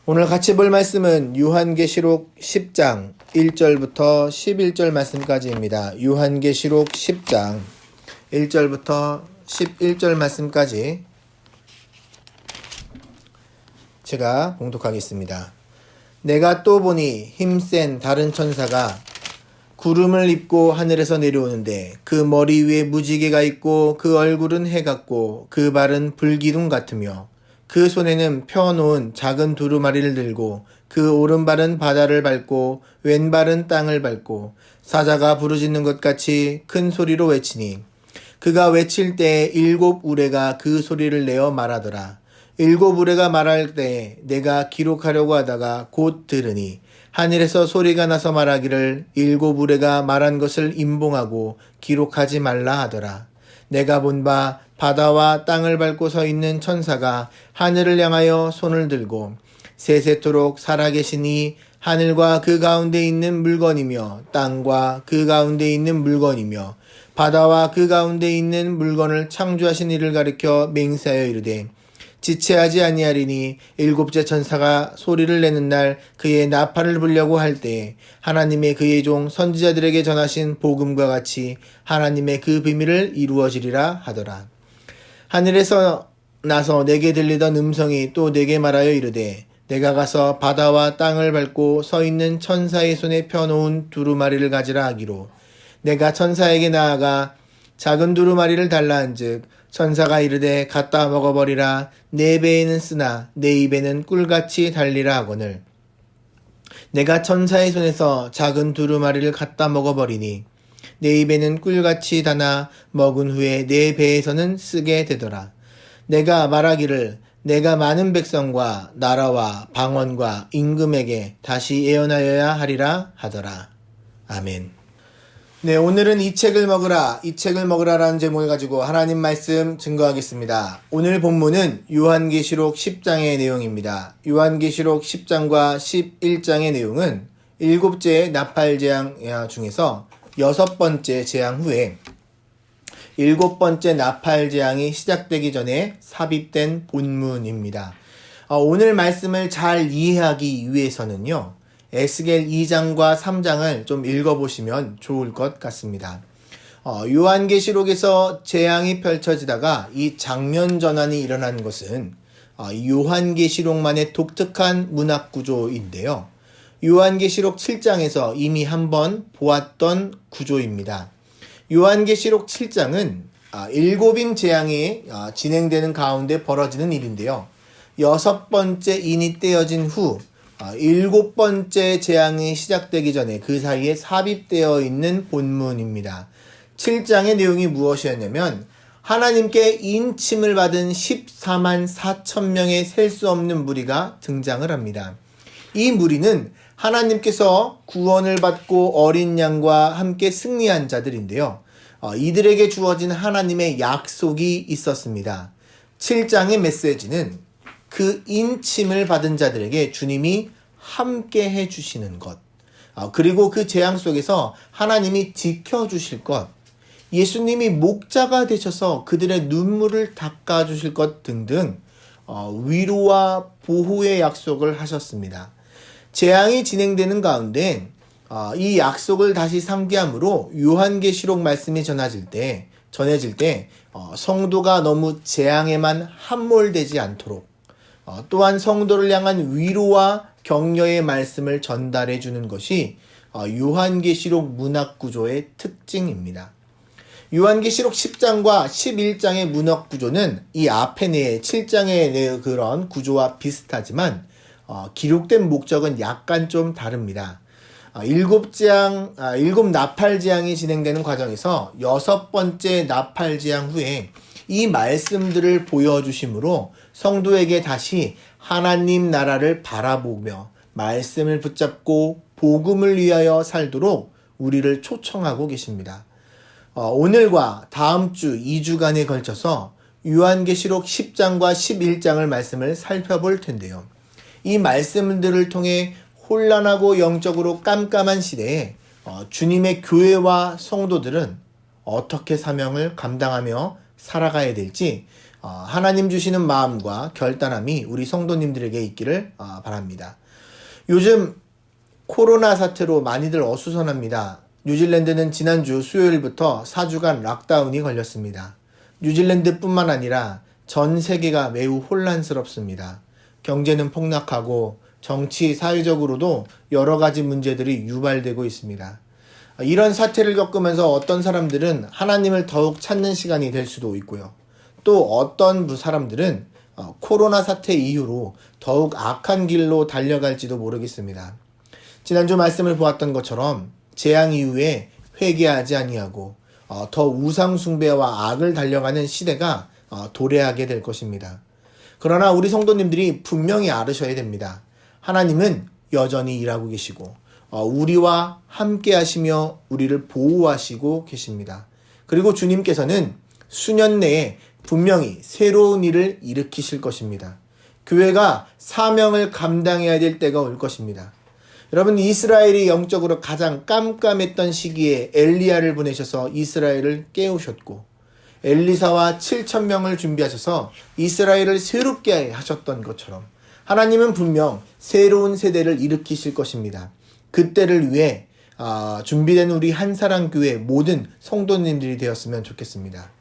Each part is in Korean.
오늘 같이 볼 말씀은 요한계시록 10장 1절부터 11절 말씀까지입니다. 요한계시록 10장 1절부터 11절 말씀까지 제가 봉독하겠습니다. 내가 또 보니 힘센 다른 천사가 구름을 입고 하늘에서 내려오는데 그 머리 위에 무지개가 있고 그 얼굴은 해 같고 그 발은 불기둥 같으며 그 손에는 펴놓은 작은 두루마리를 들고 그 오른발은 바다를 밟고 왼발은 땅을 밟고 사자가 부르짖는 것 같이 큰 소리로 외치니 그가 외칠 때 일곱 우레가 그 소리를 내어 말하더라. 일곱 우레가 말할 때 내가 기록하려고 하다가 곧 들으니 하늘에서 소리가 나서 말하기를 일곱 우레가 말한 것을 임봉하고 기록하지 말라 하더라. 내가 본 바 바다와 땅을 밟고 서 있는 천사가 하늘을 향하여 손을 들고 세세토록 살아계시니 하늘과 그 가운데 있는 물건이며 땅과 그 가운데 있는 물건이며 바다와 그 가운데 있는 물건을 창조하신 이를 가리켜 맹세하여 이르되 지체하지 아니하리니 일곱째 천사가 소리를 내는 날 그의 나팔을 불려고 할 때 하나님의 그의 종 선지자들에게 전하신 복음과 같이 하나님의 그 비밀을 이루어지리라 하더라. 하늘에서 나서 내게 들리던 음성이 또 내게 말하여 이르되 내가 가서 바다와 땅을 밟고 서 있는 천사의 손에 펴놓은 두루마리를 가지라 하기로 내가 천사에게 나아가 작은 두루마리를 달라 한즉 천사가 이르되 갖다 먹어버리라. 내 배에는 쓰나 내 입에는 꿀같이 달리라 하거늘 내가 천사의 손에서 작은 두루마리를 갖다 먹어버리니 내 입에는 꿀같이 다나 먹은 후에 내 배에서는 쓰게 되더라. 내가 말하기를 내가 많은 백성과 나라와 방언과 임금에게 다시 예언하여야 하리라 하더라. 아멘. 네, 오늘은 이 책을 먹으라라는 제목을 가지고 하나님 말씀 증거하겠습니다. 오늘 본문은 요한계시록 10장의 내용입니다. 요한계시록 10장과 11장의 내용은 7째 나팔재앙 중에서 6번째 재앙 후에 7번째 나팔재앙이 시작되기 전에 삽입된 본문입니다. 오늘 말씀을 잘 이해하기 위해서는요. 에스겔 2장과 3장을 좀 읽어보시면 좋을 것 같습니다. 요한계시록에서 재앙이 펼쳐지다가 이 장면 전환이 일어나는 것은 요한계시록만의 독특한 문학 구조인데요. 요한계시록 7장에서 이미 한번 보았던 구조입니다. 요한계시록 7장은 7인 재앙이 진행되는 가운데 벌어지는 일인데요. 6번째 인이 떼어진 후 7번째 재앙이 시작되기 전에 그 사이에 삽입되어 있는 본문입니다. 7장의 내용이 무엇이었냐면 하나님께 인침을 받은 14만 4천 명의 셀 수 없는 무리가 등장을 합니다. 이 무리는 하나님께서 구원을 받고 어린 양과 함께 승리한 자들인데요. 이들에게 주어진 하나님의 약속이 있었습니다. 7장의 메시지는 그 인침을 받은 자들에게 주님이 함께 해주시는 것, 그리고 그 재앙 속에서 하나님이 지켜주실 것, 예수님이 목자가 되셔서 그들의 눈물을 닦아주실 것 등등 위로와 보호의 약속을 하셨습니다. 재앙이 진행되는 가운데 이 약속을 다시 상기함으로 요한계시록 말씀이 전해질 때 성도가 너무 재앙에만 함몰되지 않도록 또한 성도를 향한 위로와 격려의 말씀을 전달해 주는 것이 요한계시록 문학 구조의 특징입니다. 요한계시록 10장과 11장의 문학 구조는 이 앞에 7장의 그런 구조와 비슷하지만 기록된 목적은 약간 좀 다릅니다. 7 나팔재앙이 진행되는 과정에서 6번째 나팔재앙 후에 이 말씀들을 보여주심으로 성도에게 다시 하나님 나라를 바라보며 말씀을 붙잡고 복음을 위하여 살도록 우리를 초청하고 계십니다. 오늘과 다음 주 2주간에 걸쳐서 요한계시록 10장과 11장을 말씀을 살펴볼 텐데요. 이 말씀들을 통해 혼란하고 영적으로 깜깜한 시대에 주님의 교회와 성도들은 어떻게 사명을 감당하며 살아가야 될지 하나님 주시는 마음과 결단함이 우리 성도님들에게 있기를 바랍니다. 요즘 코로나 사태로 많이들 어수선합니다. 뉴질랜드는 지난주 수요일부터 4주간 락다운이 걸렸습니다. 뉴질랜드뿐만 아니라 전 세계가 매우 혼란스럽습니다. 경제는 폭락하고 정치, 사회적으로도 여러 가지 문제들이 유발되고 있습니다. 이런 사태를 겪으면서 어떤 사람들은 하나님을 더욱 찾는 시간이 될 수도 있고요. 또 어떤 사람들은 코로나 사태 이후로 더욱 악한 길로 달려갈지도 모르겠습니다. 지난주 말씀을 보았던 것처럼 재앙 이후에 회개하지 아니하고 더 우상 숭배와 악을 달려가는 시대가 도래하게 될 것입니다. 그러나 우리 성도님들이 분명히 알으셔야 됩니다. 하나님은 여전히 일하고 계시고 우리와 함께 하시며 우리를 보호하시고 계십니다. 그리고 주님께서는 수년 내에 분명히 새로운 일을 일으키실 것입니다. 교회가 사명을 감당해야 될 때가 올 것입니다. 여러분, 이스라엘이 영적으로 가장 깜깜했던 시기에 엘리야를 보내셔서 이스라엘을 깨우셨고 엘리사와 7,000명을 준비하셔서 이스라엘을 새롭게 하셨던 것처럼 하나님은 분명 새로운 세대를 일으키실 것입니다. 그때를 위해 준비된 우리 한사랑교회 모든 성도님들이 되었으면 좋겠습니다.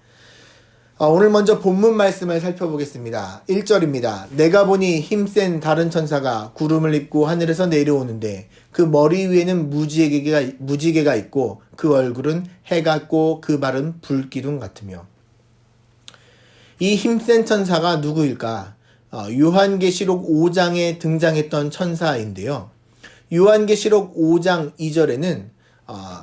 오늘 먼저 본문 말씀을 살펴보겠습니다. 1절입니다. 내가 보니 힘센 다른 천사가 구름을 입고 하늘에서 내려오는데 그 머리 위에는 무지개가 있고 그 얼굴은 해 같고 그 발은 불기둥 같으며. 이 힘센 천사가 누구일까? 요한계시록 5장에 등장했던 천사인데요. 요한계시록 5장 2절에는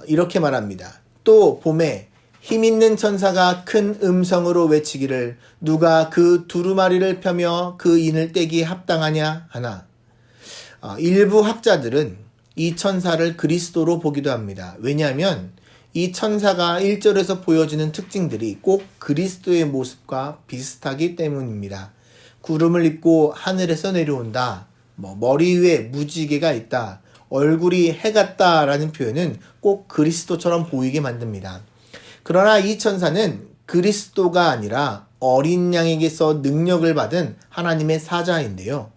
이렇게 말합니다. 또 봄에 힘있는 천사가 큰 음성으로 외치기를 누가 그 두루마리를 펴며 그 인을 떼기 합당하냐 하나. 일부 학자들은 이 천사를 그리스도로 보기도 합니다. 왜냐하면 이 천사가 1절에서 보여주는 특징들이 꼭 그리스도의 모습과 비슷하기 때문입니다. 구름을 입고 하늘에서 내려온다. 머리 위에 무지개가 있다. 얼굴이 해 같다라는 표현은 꼭 그리스도처럼 보이게 만듭니다. 그러나 이 천사는 그리스도가 아니라 어린 양에게서 능력을 받은 하나님의 사자인데요.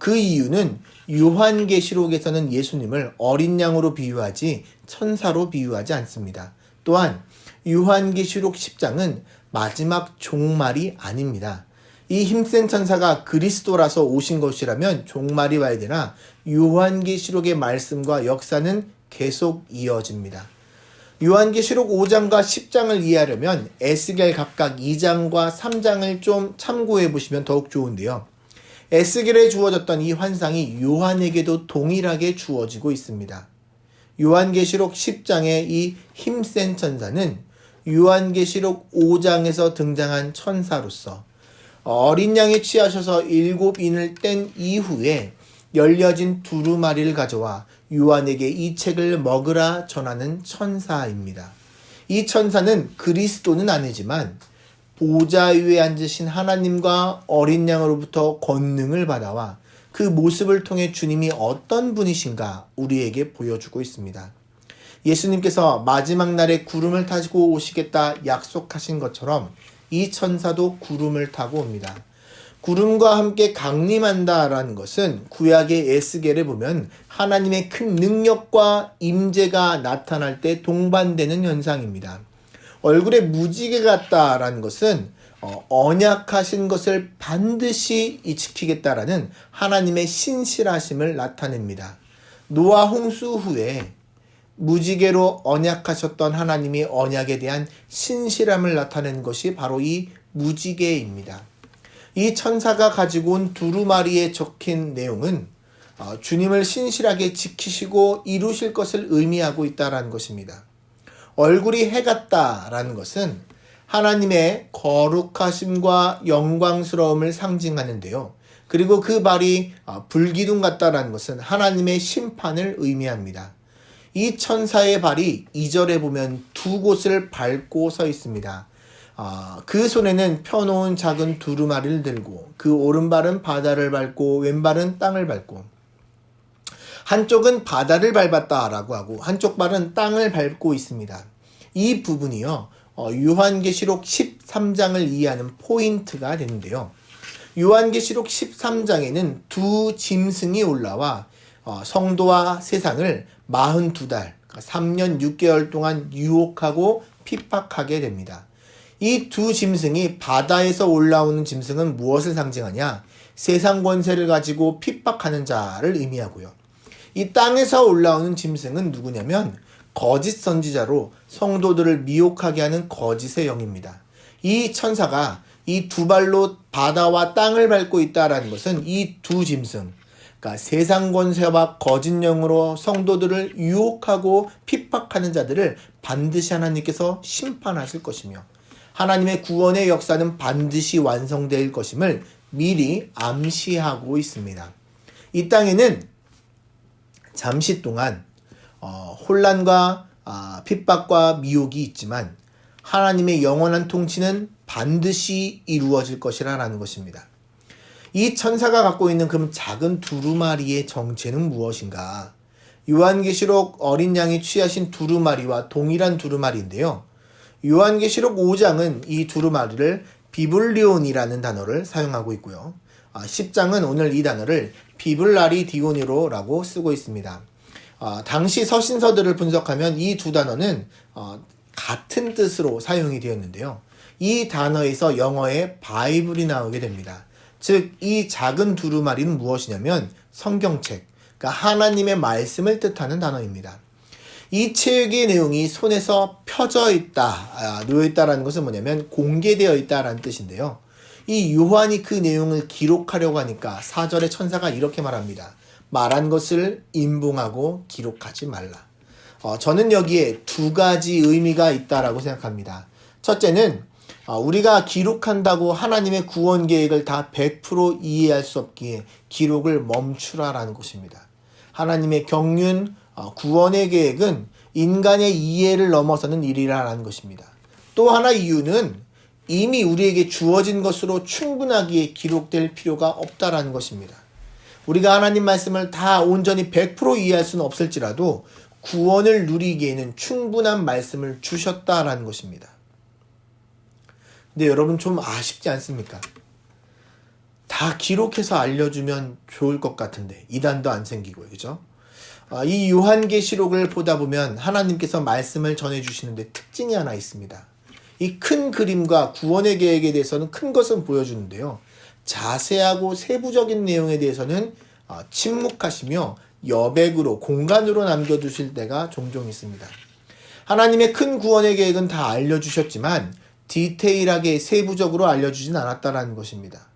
그 이유는 요한계시록에서는 예수님을 어린 양으로 비유하지 천사로 비유하지 않습니다. 또한 요한계시록 10장은 마지막 종말이 아닙니다. 이 힘센 천사가 그리스도라서 오신 것이라면 종말이 와야 되나 요한계시록의 말씀과 역사는 계속 이어집니다. 요한계시록 5장과 10장을 이해하려면 에스겔 각각 2장과 3장을 좀 참고해 보시면 더욱 좋은데요. 에스겔에 주어졌던 이 환상이 요한에게도 동일하게 주어지고 있습니다. 요한계시록 10장의 이 힘센 천사는 요한계시록 5장에서 등장한 천사로서 어린 양에 취하셔서 7인을 뗀 이후에 열려진 두루마리를 가져와 요한에게 이 책을 먹으라 전하는 천사입니다. 이 천사는 그리스도는 아니지만 보좌 위에 앉으신 하나님과 어린 양으로부터 권능을 받아와 그 모습을 통해 주님이 어떤 분이신가 우리에게 보여주고 있습니다. 예수님께서 마지막 날에 구름을 타고 오시겠다 약속하신 것처럼 이 천사도 구름을 타고 옵니다. 구름과 함께 강림한다라는 것은 구약의 에스겔에 보면 하나님의 큰 능력과 임재가 나타날 때 동반되는 현상입니다. 얼굴에 무지개 같다라는 것은 언약하신 것을 반드시 지키겠다라는 하나님의 신실하심을 나타냅니다. 노아 홍수 후에 무지개로 언약하셨던 하나님의 언약에 대한 신실함을 나타낸 것이 바로 이 무지개입니다. 이 천사가 가지고 온 두루마리에 적힌 내용은 주님을 신실하게 지키시고 이루실 것을 의미하고 있다는 것입니다. 얼굴이 해 같다라는 것은 하나님의 거룩하심과 영광스러움을 상징하는데요. 그리고 그 발이 불기둥 같다라는 것은 하나님의 심판을 의미합니다. 이 천사의 발이 2절에 보면 두 곳을 밟고 서 있습니다. 그 손에는 펴놓은 작은 두루마리를 들고 그 오른발은 바다를 밟고 왼발은 땅을 밟고 한쪽은 바다를 밟았다라고 하고 한쪽 발은 땅을 밟고 있습니다. 이 부분이요 요한계시록 13장을 이해하는 포인트가 되는데요. 요한계시록 13장에는 두 짐승이 올라와 성도와 세상을 42달, 3년 6개월 동안 유혹하고 핍박하게 됩니다. 이 두 짐승이 바다에서 올라오는 짐승은 무엇을 상징하냐? 세상 권세를 가지고 핍박하는 자를 의미하고요. 이 땅에서 올라오는 짐승은 누구냐면 거짓 선지자로 성도들을 미혹하게 하는 거짓의 영입니다. 이 천사가 이 두 발로 바다와 땅을 밟고 있다는 것은 이 두 짐승, 그러니까 세상 권세와 거짓 영으로 성도들을 유혹하고 핍박하는 자들을 반드시 하나님께서 심판하실 것이며 하나님의 구원의 역사는 반드시 완성될 것임을 미리 암시하고 있습니다. 이 땅에는 잠시 동안 혼란과 핍박과 미혹이 있지만 하나님의 영원한 통치는 반드시 이루어질 것이라는 것입니다. 이 천사가 갖고 있는 그 작은 두루마리의 정체는 무엇인가? 요한계시록 어린 양이 취하신 두루마리와 동일한 두루마리인데요. 요한계시록 5장은 이 두루마리를 비블리온이라는 단어를 사용하고 있고요. 10장은 오늘 이 단어를 비블라리디오니로라고 쓰고 있습니다. 당시 서신서들을 분석하면 이 두 단어는 같은 뜻으로 사용이 되었는데요. 이 단어에서 영어의 바이블이 나오게 됩니다. 즉, 이 작은 두루마리는 무엇이냐면 성경책, 그러니까 하나님의 말씀을 뜻하는 단어입니다. 이 책의 내용이 손에서 펴져 있다, 놓여 있다라는 것은 뭐냐면 공개되어 있다라는 뜻인데요. 이 요한이 그 내용을 기록하려고 하니까 4절의 천사가 이렇게 말합니다. 말한 것을 인봉하고 기록하지 말라. 저는 여기에 두 가지 의미가 있다라고 생각합니다. 첫째는 우리가 기록한다고 하나님의 구원 계획을 다 100% 이해할 수 없기에 기록을 멈추라라는 것입니다. 하나님의 경륜, 구원의 계획은 인간의 이해를 넘어서는 일이라는 것입니다. 또 하나 이유는 이미 우리에게 주어진 것으로 충분하기에 기록될 필요가 없다라는 것입니다. 우리가 하나님 말씀을 다 온전히 100% 이해할 수는 없을지라도 구원을 누리기에는 충분한 말씀을 주셨다라는 것입니다. 근데 여러분 좀 아쉽지 않습니까? 다 기록해서 알려주면 좋을 것 같은데 이단도 안 생기고요. 그죠? 이 요한계시록을 보다 보면 하나님께서 말씀을 전해주시는데 특징이 하나 있습니다. 이 큰 그림과 구원의 계획에 대해서는 큰 것은 보여주는데요. 자세하고 세부적인 내용에 대해서는 침묵하시며 여백으로 공간으로 남겨두실 때가 종종 있습니다. 하나님의 큰 구원의 계획은 다 알려주셨지만 디테일하게 세부적으로 알려주진 않았다는 것입니다.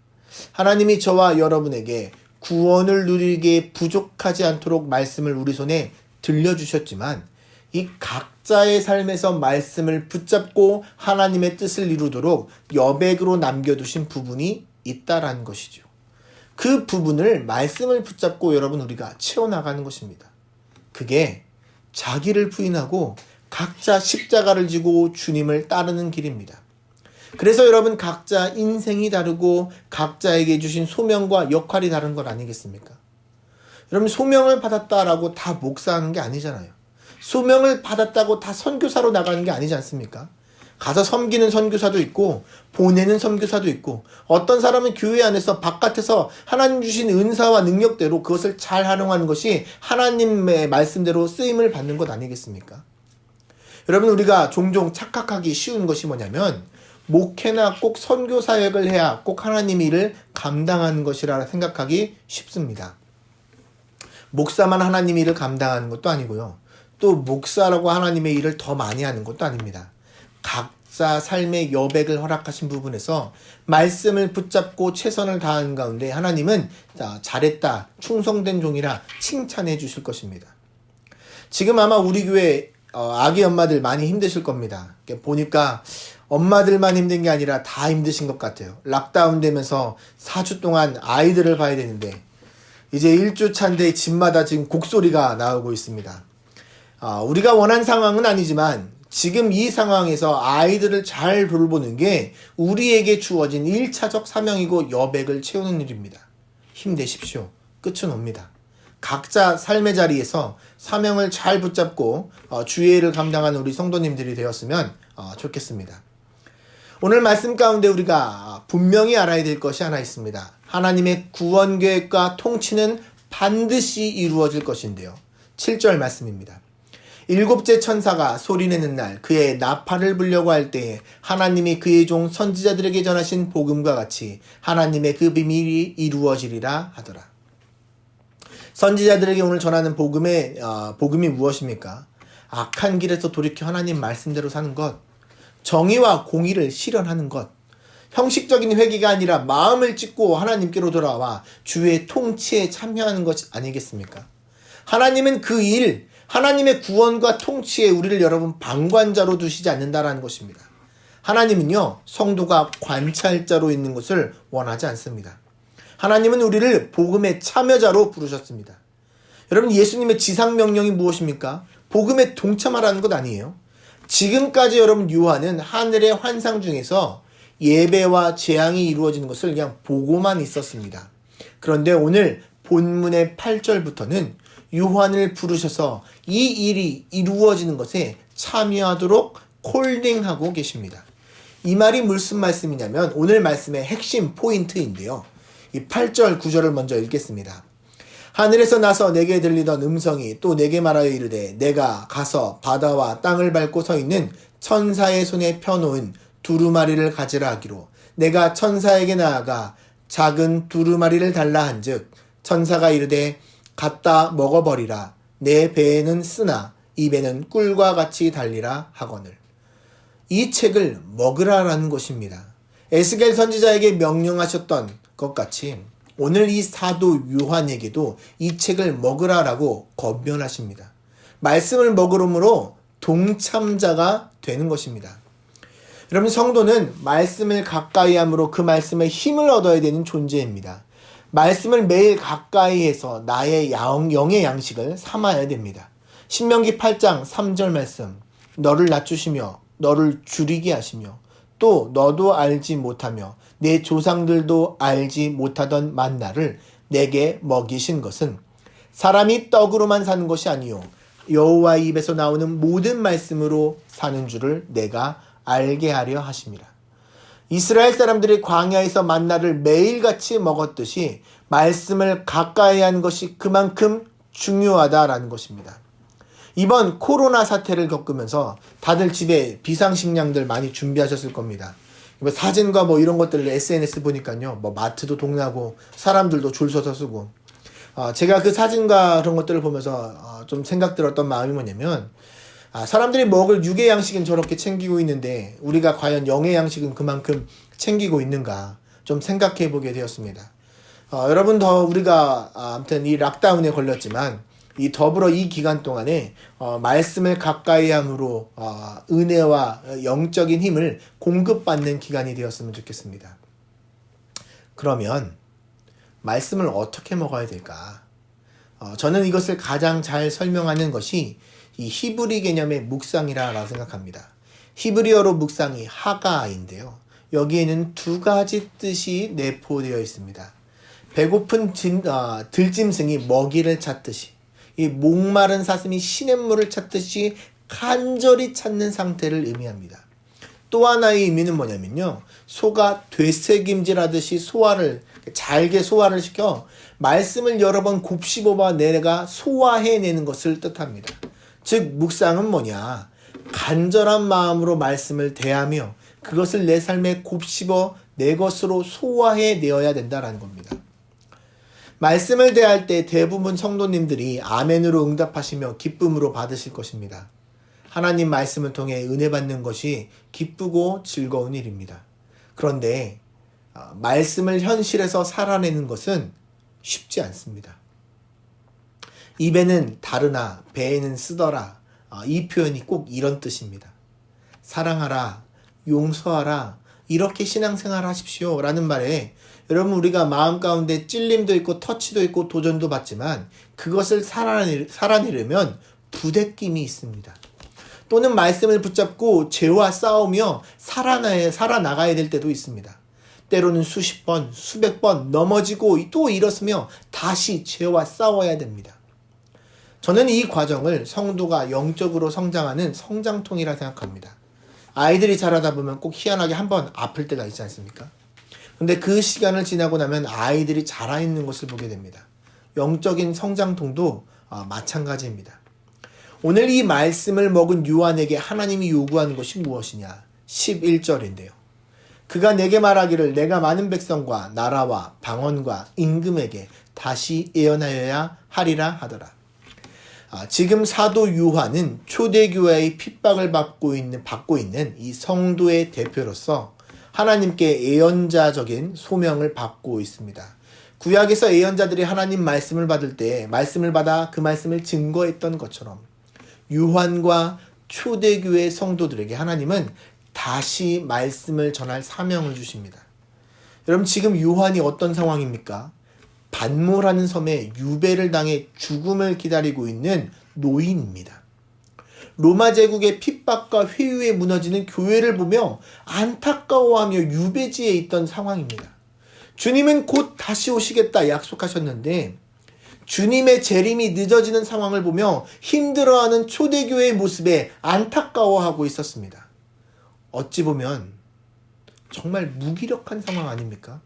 하나님이 저와 여러분에게 구원을 누리기에 부족하지 않도록 말씀을 우리 손에 들려주셨지만 이 각자의 삶에서 말씀을 붙잡고 하나님의 뜻을 이루도록 여백으로 남겨두신 부분이 있다라는 것이죠. 그 부분을 말씀을 붙잡고 여러분 우리가 채워나가는 것입니다. 그게 자기를 부인하고 각자 십자가를 지고 주님을 따르는 길입니다. 그래서 여러분 각자 인생이 다르고 각자에게 주신 소명과 역할이 다른 것 아니겠습니까? 여러분 소명을 받았다라고 다 목사하는 게 아니잖아요. 소명을 받았다고 다 선교사로 나가는 게 아니지 않습니까? 가서 섬기는 선교사도 있고 보내는 선교사도 있고 어떤 사람은 교회 안에서 바깥에서 하나님 주신 은사와 능력대로 그것을 잘 활용하는 것이 하나님의 말씀대로 쓰임을 받는 것 아니겠습니까? 여러분 우리가 종종 착각하기 쉬운 것이 뭐냐면 목회나 꼭 선교 사역을 해야 꼭 하나님 일을 감당하는 것이라 생각하기 쉽습니다. 목사만 하나님 일을 감당하는 것도 아니고요. 또 목사라고 하나님의 일을 더 많이 하는 것도 아닙니다. 각자 삶의 여백을 허락하신 부분에서 말씀을 붙잡고 최선을 다하는 가운데 하나님은 잘했다, 충성된 종이라 칭찬해 주실 것입니다. 지금 아마 우리 교회 아기 엄마들 많이 힘드실 겁니다. 보니까 엄마들만 힘든 게 아니라 다 힘드신 것 같아요. 락다운 되면서 4주 동안 아이들을 봐야 되는데 이제 1주 차인데 집마다 지금 곡소리가 나오고 있습니다. 우리가 원한 상황은 아니지만 지금 이 상황에서 아이들을 잘 돌보는 게 우리에게 주어진 1차적 사명이고 여백을 채우는 일입니다. 힘내십시오. 끝은 옵니다. 각자 삶의 자리에서 사명을 잘 붙잡고 주의를 감당하는 우리 성도님들이 되었으면 좋겠습니다. 오늘 말씀 가운데 우리가 분명히 알아야 될 것이 하나 있습니다. 하나님의 구원 계획과 통치는 반드시 이루어질 것인데요. 7절 말씀입니다. 일곱째 천사가 소리내는 날 그의 나팔을 불려고 할 때에 하나님이 그의 종 선지자들에게 전하신 복음과 같이 하나님의 그 비밀이 이루어지리라 하더라. 선지자들에게 오늘 전하는 복음이 무엇입니까? 악한 길에서 돌이켜 하나님 말씀대로 사는 것, 정의와 공의를 실현하는 것, 형식적인 회개가 아니라 마음을 찢고 하나님께로 돌아와 주의 통치에 참여하는 것 아니겠습니까? 하나님은 그 일, 하나님의 구원과 통치에 우리를 여러분 방관자로 두시지 않는다라는 것입니다. 하나님은요, 성도가 관찰자로 있는 것을 원하지 않습니다. 하나님은 우리를 복음의 참여자로 부르셨습니다. 여러분, 예수님의 지상명령이 무엇입니까? 복음에 동참하라는 것 아니에요. 지금까지 여러분 요한은 하늘의 환상 중에서 예배와 재앙이 이루어지는 것을 그냥 보고만 있었습니다. 그런데 오늘 본문의 8절부터는 요한을 부르셔서 이 일이 이루어지는 것에 참여하도록 콜링하고 계십니다. 이 말이 무슨 말씀이냐면 오늘 말씀의 핵심 포인트인데요. 이 8절 9절을 먼저 읽겠습니다. 하늘에서 나서 내게 들리던 음성이 또 내게 말하여 이르되 내가 가서 바다와 땅을 밟고 서 있는 천사의 손에 펴놓은 두루마리를 가지라 하기로 내가 천사에게 나아가 작은 두루마리를 달라 한즉 천사가 이르되 갖다 먹어버리라 내 배에는 쓰나 입에는 꿀과 같이 달리라 하거늘. 이 책을 먹으라라는 것입니다. 에스겔 선지자에게 명령하셨던 것 같이 오늘 이 사도 요한에게도 이 책을 먹으라라고 권면하십니다. 말씀을 먹으므로 동참자가 되는 것입니다. 여러분, 성도는 말씀을 가까이 함으로 그 말씀에 힘을 얻어야 되는 존재입니다. 말씀을 매일 가까이 해서 나의 영의 양식을 삼아야 됩니다. 신명기 8장 3절 말씀, 너를 낮추시며 너를 줄이게 하시며 또 너도 알지 못하며 내 조상들도 알지 못하던 만나를 내게 먹이신 것은 사람이 떡으로만 사는 것이 아니요 여호와의 입에서 나오는 모든 말씀으로 사는 줄을 내가 알게 하려 하심이라. 이스라엘 사람들이 광야에서 만나를 매일같이 먹었듯이 말씀을 가까이 하는 것이 그만큼 중요하다라는 것입니다. 이번 코로나 사태를 겪으면서 다들 집에 비상식량들 많이 준비하셨을 겁니다. 사진과 이런 것들을 SNS 보니까요, 마트도 동나고 사람들도 줄 서서 쓰고, 제가 그 사진과 그런 것들을 보면서 좀 생각 들었던 마음이 뭐냐면, 사람들이 먹을 육의 양식은 저렇게 챙기고 있는데 우리가 과연 영의 양식은 그만큼 챙기고 있는가 좀 생각해 보게 되었습니다. 여러분 우리가 아무튼 이 락다운에 걸렸지만 이 더불어 이 기간 동안에 말씀을 가까이 함으로 은혜와 영적인 힘을 공급받는 기간이 되었으면 좋겠습니다. 그러면 말씀을 어떻게 먹어야 될까? 저는 이것을 가장 잘 설명하는 것이 이 히브리 개념의 묵상이라고 생각합니다. 히브리어로 묵상이 하가인데요. 여기에는 두 가지 뜻이 내포되어 있습니다. 배고픈 들짐승이 먹이를 찾듯이, 이 목마른 사슴이 시냇물을 찾듯이 간절히 찾는 상태를 의미합니다. 또 하나의 의미는 뭐냐면요, 소가 되새김질하듯이 잘게 소화를 시켜 말씀을 여러 번 곱씹어봐 내가 소화해내는 것을 뜻합니다. 즉 묵상은 뭐냐, 간절한 마음으로 말씀을 대하며 그것을 내 삶에 곱씹어 내 것으로 소화해내어야 된다는 겁니다. 말씀을 대할 때 대부분 성도님들이 아멘으로 응답하시며 기쁨으로 받으실 것입니다. 하나님 말씀을 통해 은혜 받는 것이 기쁘고 즐거운 일입니다. 그런데 말씀을 현실에서 살아내는 것은 쉽지 않습니다. 입에는 다르나 배에는 쓰더라. 이 표현이 꼭 이런 뜻입니다. 사랑하라, 용서하라, 이렇게 신앙생활 하십시오 라는 말에 여러분, 우리가 마음 가운데 찔림도 있고 터치도 있고 도전도 받지만 그것을 살아내려면 부대낌이 있습니다. 또는 말씀을 붙잡고 죄와 싸우며 살아나가야 될 때도 있습니다. 때로는 수십 번, 수백 번 넘어지고 또 일어서며 다시 죄와 싸워야 됩니다. 저는 이 과정을 성도가 영적으로 성장하는 성장통이라 생각합니다. 아이들이 자라다 보면 꼭 희한하게 한번 아플 때가 있지 않습니까? 근데 그 시간을 지나고 나면 아이들이 자라있는 것을 보게 됩니다. 영적인 성장통도 마찬가지입니다. 오늘 이 말씀을 먹은 요한에게 하나님이 요구하는 것이 무엇이냐? 11절인데요. 그가 내게 말하기를 내가 많은 백성과 나라와 방언과 임금에게 다시 예언하여야 하리라 하더라. 지금 사도 요한은 초대교회의 핍박을 받고 있는 이 성도의 대표로서 하나님께 예언자적인 소명을 받고 있습니다. 구약에서 예언자들이 하나님 말씀을 받을 때 말씀을 받아 그 말씀을 증거했던 것처럼 요한과 초대교회 성도들에게 하나님은 다시 말씀을 전할 사명을 주십니다. 여러분 지금 요한이 어떤 상황입니까? 반모라는 섬에 유배를 당해 죽음을 기다리고 있는 노인입니다. 로마 제국의 핍박과 회유에 무너지는 교회를 보며 안타까워하며 유배지에 있던 상황입니다. 주님은 곧 다시 오시겠다 약속하셨는데 주님의 재림이 늦어지는 상황을 보며 힘들어하는 초대교회의 모습에 안타까워하고 있었습니다. 어찌 보면 정말 무기력한 상황 아닙니까?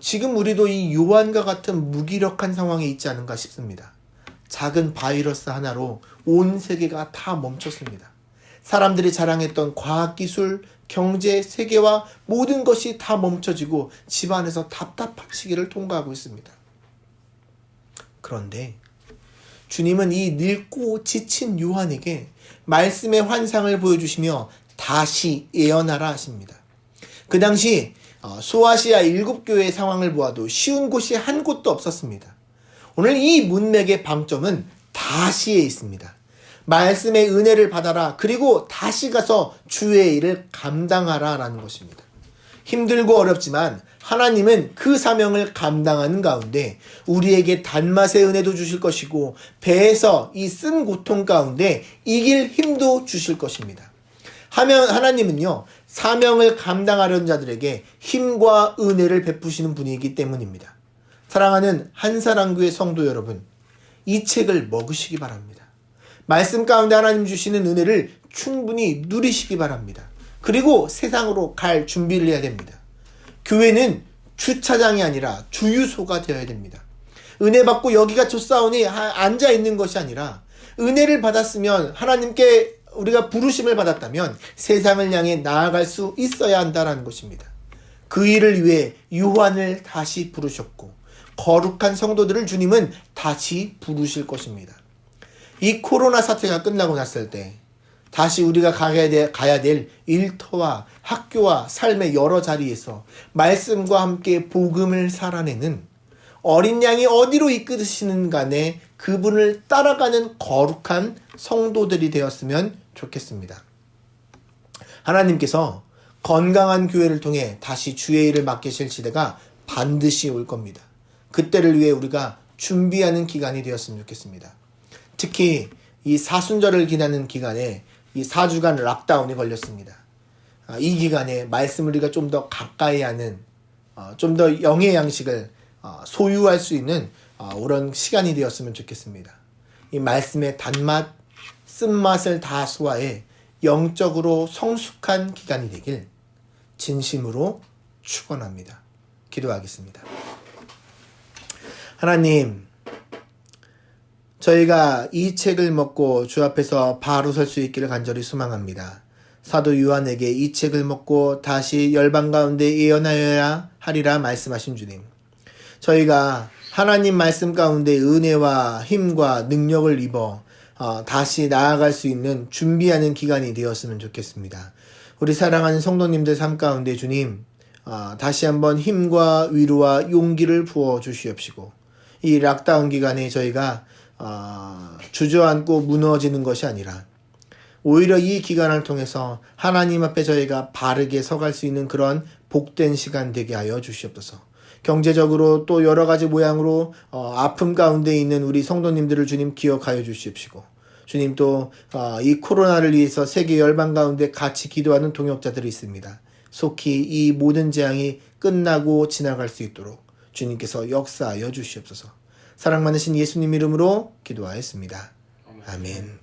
지금 우리도 이 요한과 같은 무기력한 상황에 있지 않은가 싶습니다. 작은 바이러스 하나로 온 세계가 다 멈췄습니다. 사람들이 자랑했던 과학기술, 경제, 세계와 모든 것이 다 멈춰지고 집안에서 답답한 시기를 통과하고 있습니다. 그런데 주님은 이 늙고 지친 요한에게 말씀의 환상을 보여주시며 다시 예언하라 하십니다. 그 당시 소아시아 7교회의 상황을 보아도 쉬운 곳이 한 곳도 없었습니다. 오늘 이 문맥의 방점은 다시에 있습니다. 말씀의 은혜를 받아라. 그리고 다시 가서 주의 일을 감당하라 라는 것입니다. 힘들고 어렵지만 하나님은 그 사명을 감당하는 가운데 우리에게 단맛의 은혜도 주실 것이고 배에서 이 쓴 고통 가운데 이길 힘도 주실 것입니다. 하나님은요 사명을 감당하려는 자들에게 힘과 은혜를 베푸시는 분이기 때문입니다. 사랑하는 한사랑교회 성도 여러분, 이 책을 먹으시기 바랍니다. 말씀 가운데 하나님 주시는 은혜를 충분히 누리시기 바랍니다. 그리고 세상으로 갈 준비를 해야 됩니다. 교회는 주차장이 아니라 주유소가 되어야 됩니다. 은혜 받고 여기가 좋사오니 앉아 있는 것이 아니라 은혜를 받았으면 하나님께 우리가 부르심을 받았다면 세상을 향해 나아갈 수 있어야 한다는 것입니다. 그 일을 위해 요한을 다시 부르셨고 거룩한 성도들을 주님은 다시 부르실 것입니다. 이 코로나 사태가 끝나고 났을 때 다시 우리가 가야 될 일터와 학교와 삶의 여러 자리에서 말씀과 함께 복음을 살아내는 어린 양이 어디로 이끄시는 간에 그분을 따라가는 거룩한 성도들이 되었으면 좋겠습니다. 하나님께서 건강한 교회를 통해 다시 주의 일을 맡기실 시대가 반드시 올 겁니다. 그때를 위해 우리가 준비하는 기간이 되었으면 좋겠습니다. 특히 이 사순절을 기다리는 기간에 이 4주간 락다운이 걸렸습니다. 이 기간에 말씀을 우리가 좀 더 가까이 하는 좀 더 영의 양식을 소유할 수 있는 그런 시간이 되었으면 좋겠습니다. 이 말씀의 단맛, 쓴맛을 다 소화해 영적으로 성숙한 기간이 되길 진심으로 축원합니다. 기도하겠습니다. 하나님, 저희가 이 책을 먹고 주 앞에서 바로 설 수 있기를 간절히 소망합니다. 사도 요한에게 이 책을 먹고 다시 열방 가운데 예언하여야 하리라 말씀하신 주님. 저희가 하나님 말씀 가운데 은혜와 힘과 능력을 입어 다시 나아갈 수 있는 준비하는 기간이 되었으면 좋겠습니다. 우리 사랑하는 성도님들 삶 가운데 주님, 다시 한번 힘과 위로와 용기를 부어 주시옵시고 이 락다운 기간에 저희가 주저앉고 무너지는 것이 아니라 오히려 이 기간을 통해서 하나님 앞에 저희가 바르게 서갈 수 있는 그런 복된 시간 되게 하여 주시옵소서. 경제적으로 또 여러 가지 모양으로 아픔 가운데 있는 우리 성도님들을 주님 기억하여 주시옵시고 주님 또 이 코로나를 위해서 세계 열방 가운데 같이 기도하는 동역자들이 있습니다. 속히 이 모든 재앙이 끝나고 지나갈 수 있도록 주님께서 역사하여 주시옵소서. 사랑 많으신 예수님 이름으로 기도하였습니다. 아멘.